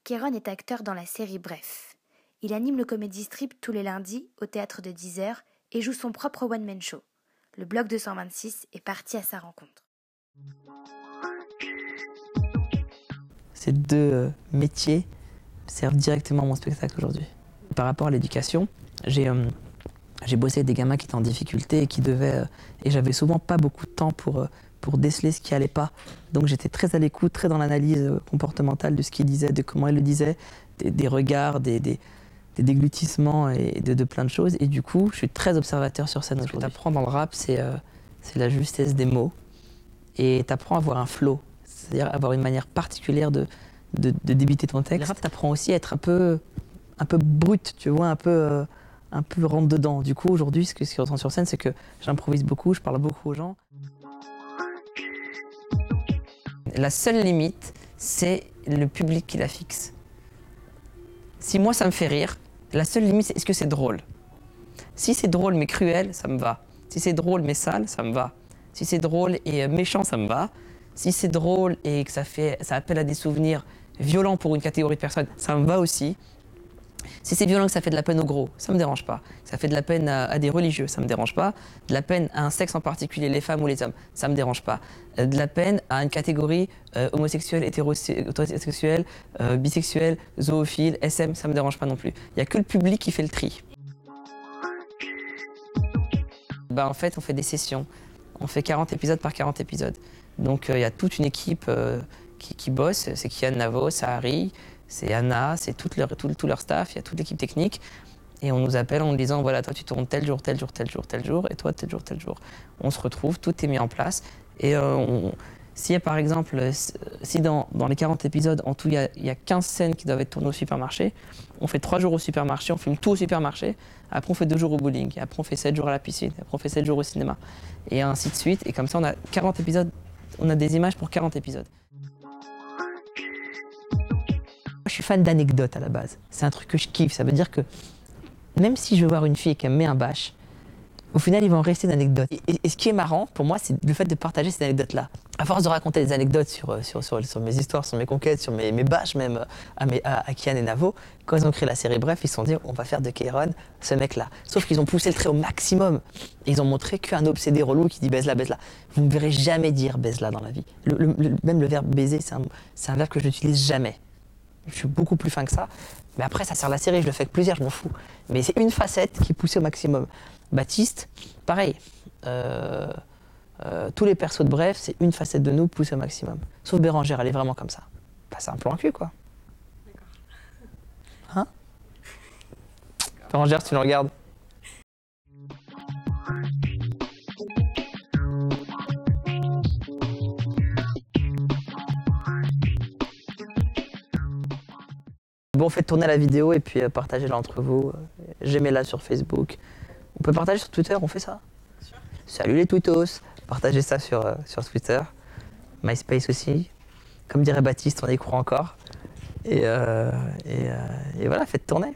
Kéron est acteur dans la série Bref. Il anime le Comedy Strip tous les lundis au théâtre de 10h et joue son propre one-man show. Le Bloc 226 est parti à sa rencontre. Ces deux métiers servent directement à mon spectacle aujourd'hui. Par rapport à l'éducation, j'ai bossé avec des gamins qui étaient en difficulté et qui devaient... et j'avais souvent pas beaucoup de temps pour déceler ce qui allait pas. Donc j'étais très à l'écoute, très dans l'analyse comportementale de ce qu'ils disaient, de comment ils le disaient, des regards, des déglutissements et de plein de choses. Et du coup, je suis très observateur sur scène aujourd'hui. Ce que tu apprends dans le rap, c'est la justesse des mots. Et tu apprends à avoir un flow, c'est-à-dire avoir une manière particulière de débiter ton texte. Le rap t'apprend aussi à être un peu brut, tu vois, un peu rentre dedans. Du coup, aujourd'hui, ce que je ressens sur scène, c'est que j'improvise beaucoup, je parle beaucoup aux gens. La seule limite, c'est le public qui la fixe. Si moi, ça me fait rire, la seule limite, c'est est-ce que c'est drôle? Si c'est drôle mais cruel, ça me va. Si c'est drôle mais sale, ça me va. Si c'est drôle et méchant, ça me va. Si c'est drôle et que ça appelle à des souvenirs violents pour une catégorie de personnes, ça me va aussi. Si c'est violent que ça fait de la peine aux gros, ça me dérange pas. Ça fait de la peine à des religieux, ça me dérange pas. De la peine à un sexe en particulier, les femmes ou les hommes, ça me dérange pas. De la peine à une catégorie homosexuelle, hétérosexuelle, bisexuelle, zoophile, SM, ça me dérange pas non plus. Il y a que le public qui fait le tri. En fait, on fait des sessions. On fait 40 épisodes par 40 épisodes. Donc il y a toute une équipe qui bosse. C'est Kian Navo, Sahari, c'est Anna, c'est tout leur staff, il y a toute l'équipe technique. Et on nous appelle en nous disant, voilà, toi tu tournes tel jour, tel jour, tel jour, tel jour, et toi tel jour, tel jour. On se retrouve, tout est mis en place. Et s'il y a par exemple, si dans les 40 épisodes, en tout, il y a 15 scènes qui doivent être tournées au supermarché, on fait 3 jours au supermarché, on filme tout au supermarché, après on fait 2 jours au bowling, après on fait 7 jours à la piscine, après on fait 7 jours au cinéma, et ainsi de suite. Et comme ça, on a 40 épisodes, on a des images pour 40 épisodes. Je suis fan d'anecdotes à la base. C'est un truc que je kiffe. Ça veut dire que même si je veux voir une fille et qu'elle me met un bâche, au final, il va en rester d'anecdotes. Et ce qui est marrant, pour moi, c'est le fait de partager ces anecdotes-là. À force de raconter des anecdotes sur mes histoires, sur mes conquêtes, sur mes bâches même, à Kian et Navo, quand ils ont créé la série Bref, ils se sont dit, on va faire de Kéron ce mec-là. Sauf qu'ils ont poussé le trait au maximum. Et ils ont montré qu'un obsédé relou qui dit baise-la, baise-la. Vous ne me verrez jamais dire baise-la dans la vie. Même le verbe baiser, c'est un verbe que je n'utilise jamais. Je suis beaucoup plus fin que ça. Mais après, ça sert la série, je le fais avec plaisir, je m'en fous. Mais c'est une facette qui est poussée au maximum. Baptiste, pareil. Tous les persos de Bref, c'est une facette de nous poussée au maximum. Sauf Bérangère, elle est vraiment comme ça. C'est un plan cul, quoi. Hein? Bérangère, si tu nous regardes. Bon, faites tourner la vidéo et puis partagez-la entre vous. J'aimez-la sur Facebook. On peut partager sur Twitter, on fait ça? Sûr. Salut les tweetos. Partagez ça sur Twitter. MySpace aussi. Comme dirait Baptiste, on y croit encore. Et voilà, faites tourner.